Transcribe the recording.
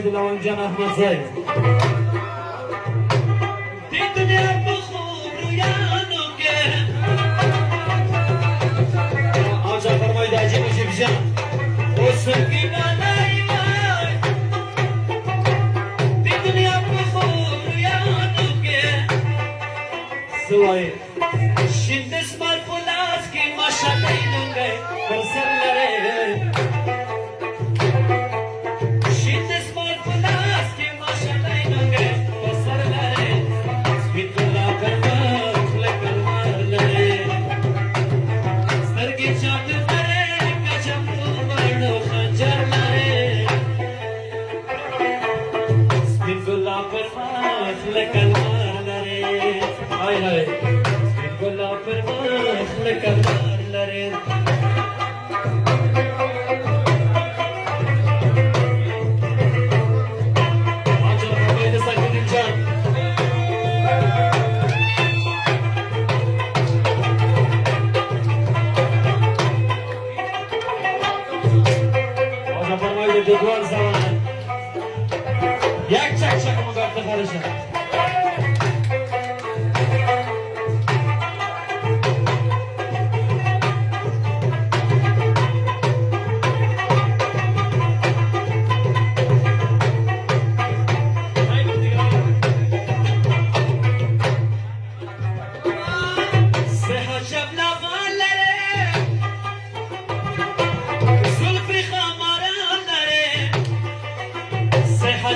فرمایید لوان جان احمد زاید دی دنیا بخور رویانو که آجا فرمایید عجیب عجیب جان سرگی بالای وای دی دنیا بخور رویانو که سوای şimdi smart polaski maşallah کنسرلره şimdi smart polaski maşallah basarlare Bitla karmak lekarmarlere sergi çatırlare kaçamdu vardı hancarlare Bitla karmak lekarmarlere Hay hay Bitla karmak lekarmarlere Acar farmaydı sakın can Acar farmaydı dedüan zamanı Yak çak çakımı kartı karışır seha şablağalare zulfi khamaralare seha